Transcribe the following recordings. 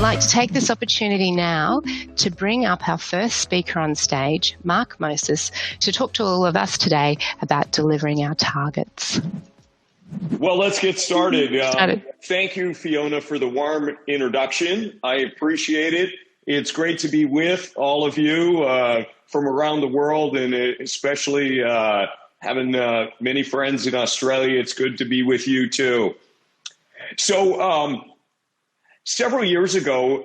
like to take this opportunity now to bring up our first speaker on stage, Mark Moses, to talk to all of us today about delivering our targets. Well, let's get started. Thank you, Fiona, for the warm introduction. I appreciate it. It's great to be with all of you from around the world, and especially having many friends in Australia. It's good to be with you too. So several years ago,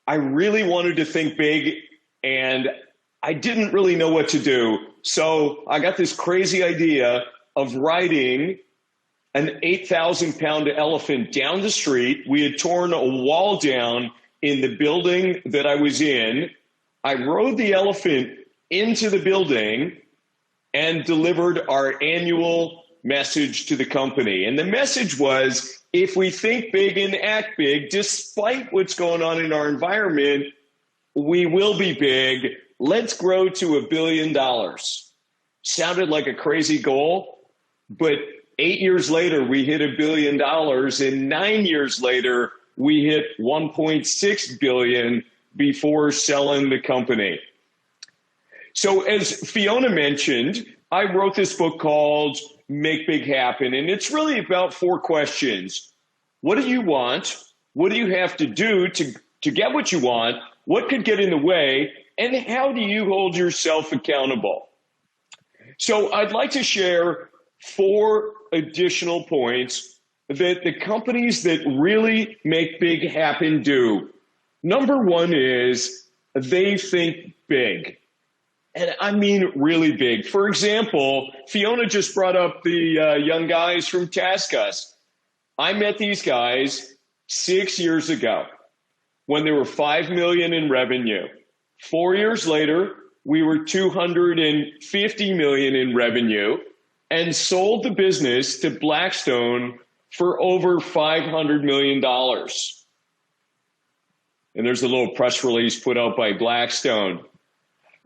I really wanted to think big, and I didn't really know what to do. So I got this crazy idea of riding an 8,000-pound elephant down the street. We had torn a wall down in the building that I was in. I rode the elephant into the building and delivered our annual message to the company. And the message was, if we think big and act big, despite what's going on in our environment, we will be big. Let's grow to $1 billion. Sounded like a crazy goal, but 8 years later, we hit $1 billion, and 9 years later, we hit $1.6 billion before selling the company. So as Fiona mentioned, I wrote this book called Make Big Happen, and it's really about 4 questions. What do you want? What do you have to do to get what you want? What could get in the way? And how do you hold yourself accountable? So I'd like to share 4 additional points that the companies that really make big happen do. Number 1 is they think big. And I mean really big. For example, Fiona just brought up the young guys from TaskUs. I met these guys 6 years ago when they were $5 million in revenue. 4 years later, we were $250 million in revenue and sold the business to Blackstone for over $500 million. And there's a little press release put out by Blackstone.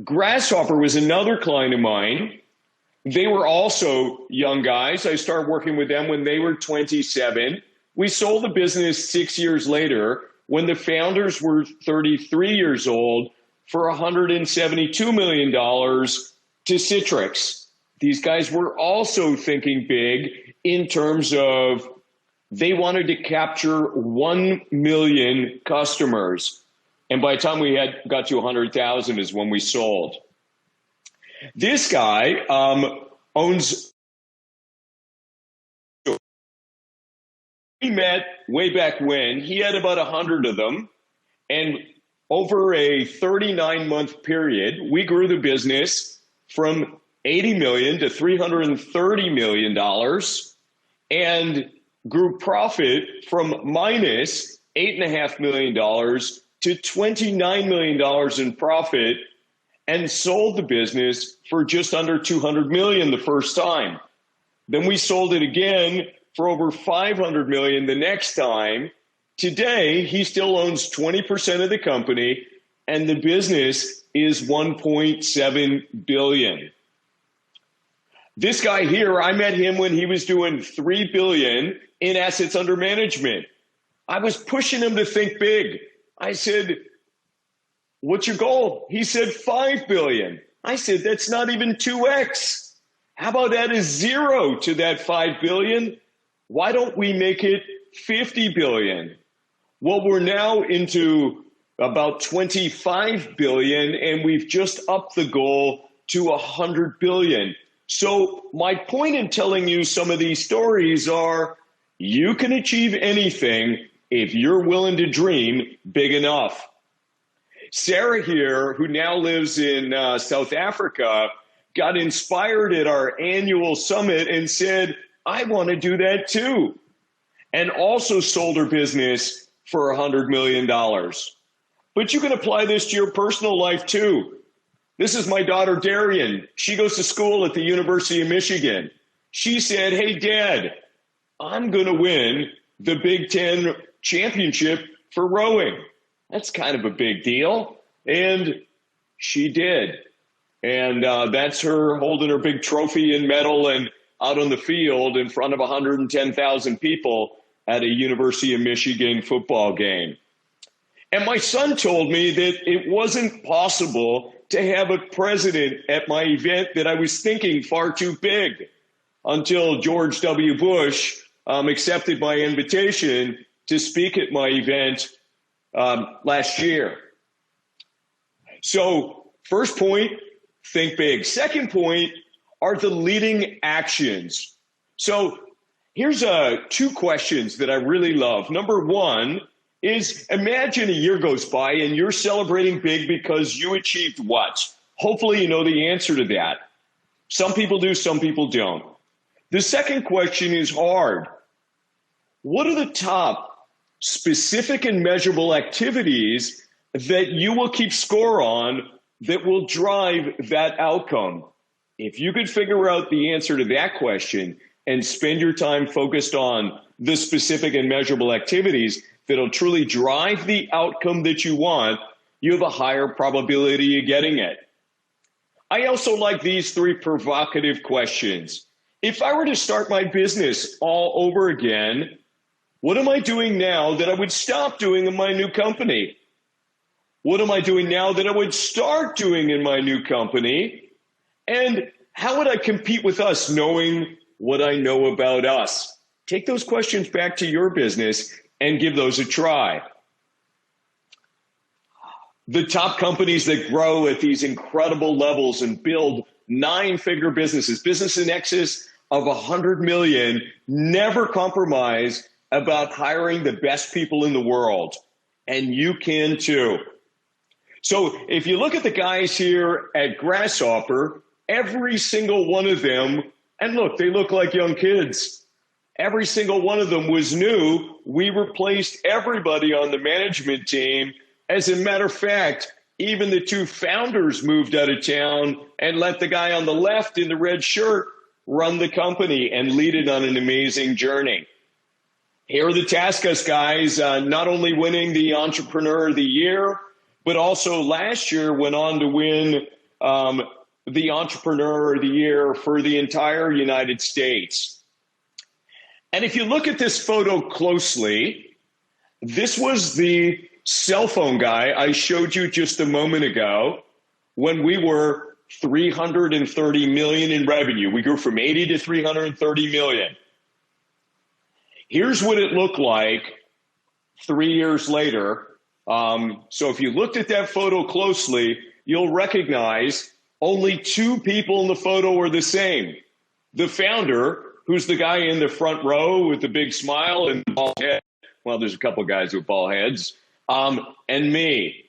Grasshopper was another client of mine. They were also young guys. I started working with them when they were 27. We sold the business 6 years later when the founders were 33 years old for $172 million to Citrix. These guys were also thinking big in terms of they wanted to capture 1 million customers. And by the time we got to 100,000 is when we sold. This guy owns. We met way back when. He had about 100 of them. And over a 39-month period, we grew the business from $80 million to $330 million and grew profit from minus $8.5 million to $29 million in profit and sold the business for just under $200 million the first time. Then we sold it again for over $500 million the next time. Today, he still owns 20% of the company, and the business is $1.7 billion. This guy here, I met him when he was doing $3 billion in assets under management. I was pushing him to think big. I said, what's your goal? He said $5 billion. I said, that's not even 2x. How about adding 0 to that $5 billion? Why don't we make it $50 billion? Well, we're now into about $25 billion, and we've just upped the goal to $100 billion. So my point in telling you some of these stories are you can achieve anything if you're willing to dream big enough. Sarah here, who now lives in South Africa, got inspired at our annual summit and said, I want to do that too. And also sold her business for $100 million. But you can apply this to your personal life too. This is my daughter, Darian. She goes to school at the University of Michigan. She said, hey, Dad, I'm going to win the Big Ten championship for rowing. That's kind of a big deal. And she did. And that's her holding her big trophy and medal and out on the field in front of 110,000 people at a University of Michigan football game. And my son told me that it wasn't possible to have a president at my event, that I was thinking far too big, until George W. Bush accepted my invitation to speak at my event last year. So first point, think big. Second point are the leading actions. So here's two questions that I really love. Number one is, imagine a year goes by and you're celebrating big because you achieved what? Hopefully you know the answer to that. Some people do, some people don't. The second question is hard. What are the top specific and measurable activities that you will keep score on that will drive that outcome? If you could figure out the answer to that question and spend your time focused on the specific and measurable activities that'll truly drive the outcome that you want, you have a higher probability of getting it. I also like these three provocative questions. If I were to start my business all over again, what am I doing now that I would stop doing in my new company? What am I doing now that I would start doing in my new company? And how would I compete with us knowing what I know about us? Take those questions back to your business and give those a try. The top companies that grow at these incredible levels and build 9-figure businesses, business in excess of 100 million, never compromise about hiring the best people in the world. And you can too. So if you look at the guys here at Grasshopper, every single one of them, and look, they look like young kids. Every single one of them was new. We replaced everybody on the management team. As a matter of fact, even the two founders moved out of town and let the guy on the left in the red shirt run the company and lead it on an amazing journey. Here are the TaskUs guys, not only winning the Entrepreneur of the Year, but also last year went on to win the Entrepreneur of the Year for the entire United States. And if you look at this photo closely, this was the cell phone guy I showed you just a moment ago when we were 330 million in revenue. We grew from 80 to 330 million. Here's what it looked like 3 years later. So if you looked at that photo closely, you'll recognize only two people in the photo are the same. The founder, who's the guy in the front row with the big smile and bald head. Well, there's a couple guys with bald heads. And me.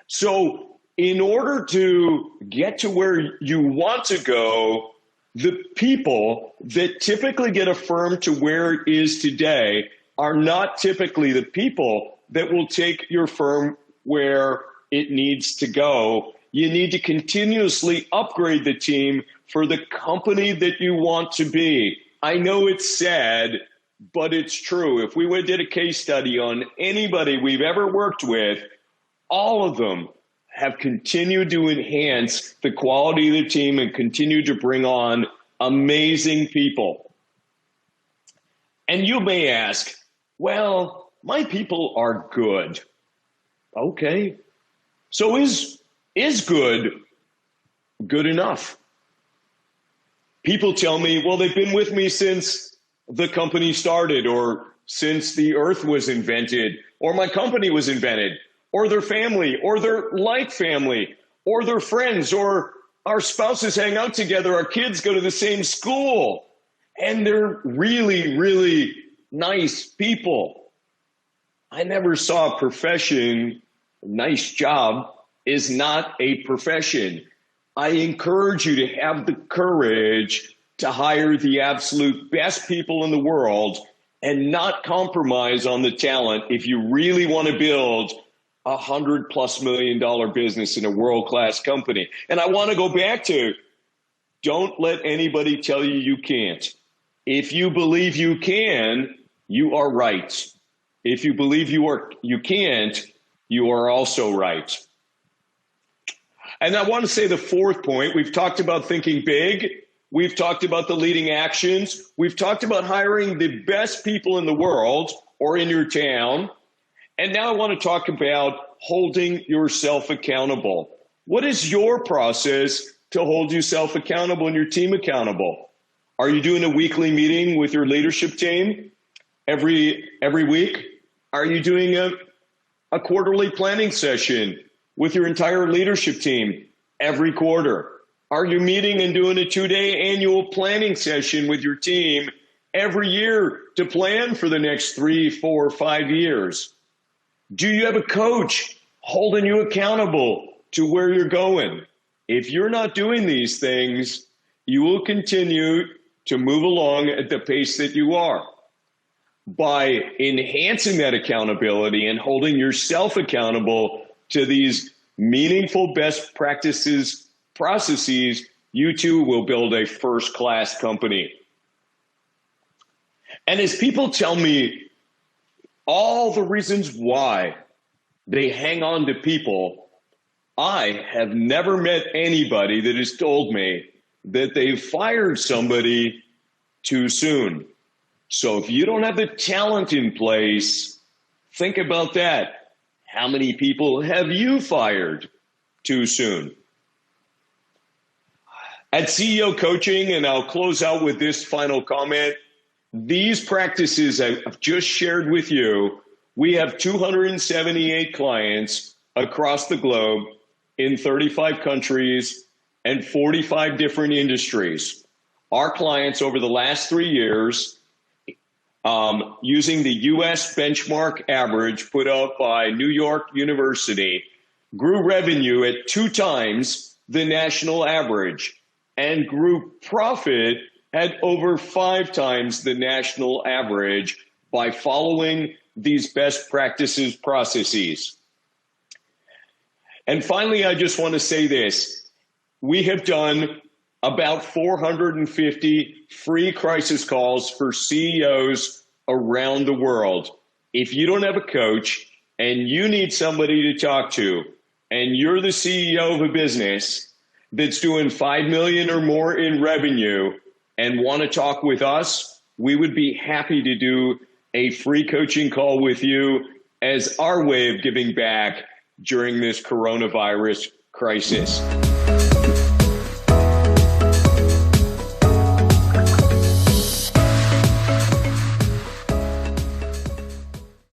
So in order to get to where you want to go, the people that typically get a firm to where it is today are not typically the people that will take your firm where it needs to go. You need to continuously upgrade the team for the company that you want to be. I know it's sad, but it's true. If we did a case study on anybody we've ever worked with, all of them have continued to enhance the quality of the team and continue to bring on amazing people. And you may ask, well, my people are good. Okay. So is good enough? People tell me, well, they've been with me since the company started, or since the earth was invented, or my company was invented, or their family, or they're like family, or their friends, or our spouses hang out together, our kids go to the same school, and they're really, really nice people. I never saw a profession, a nice job is not a profession. I encourage you to have the courage to hire the absolute best people in the world and not compromise on the talent if you really want to build $100+ million business in a world-class company. And I want to go back to, don't let anybody tell you you can't. If you believe you can, you are right. If you believe you can't, you are also right. And I want to say the fourth point, we've talked about thinking big. We've talked about the leading actions. We've talked about hiring the best people in the world or in your town. And now I want to talk about holding yourself accountable. What is your process to hold yourself accountable and your team accountable? Are you doing a weekly meeting with your leadership team every week? Are you doing a quarterly planning session with your entire leadership team every quarter? Are you meeting and doing a 2-day annual planning session with your team every year to plan for the next 3, 4, 5 years? Do you have a coach holding you accountable to where you're going? If you're not doing these things, you will continue to move along at the pace that you are. By enhancing that accountability and holding yourself accountable to these meaningful best practices, processes, you too will build a first-class company. And as people tell me all the reasons why they hang on to people, I have never met anybody that has told me that they fired somebody too soon. So if you don't have the talent in place, think about that. How many people have you fired too soon? At CEO Coaching, and I'll close out with this final comment, these practices I've just shared with you, we have 278 clients across the globe in 35 countries and 45 different industries. Our clients over the last 3 years, using the US benchmark average put out by New York University, grew revenue at 2 times the national average and grew profit at over 5 times the national average by following these best practices processes. And finally, I just want to say this. We have done about 450 free crisis calls for CEOs around the world. If you don't have a coach and you need somebody to talk to, and you're the CEO of a business that's doing 5 million or more in revenue and want to talk with us, we would be happy to do a free coaching call with you as our way of giving back during this coronavirus crisis.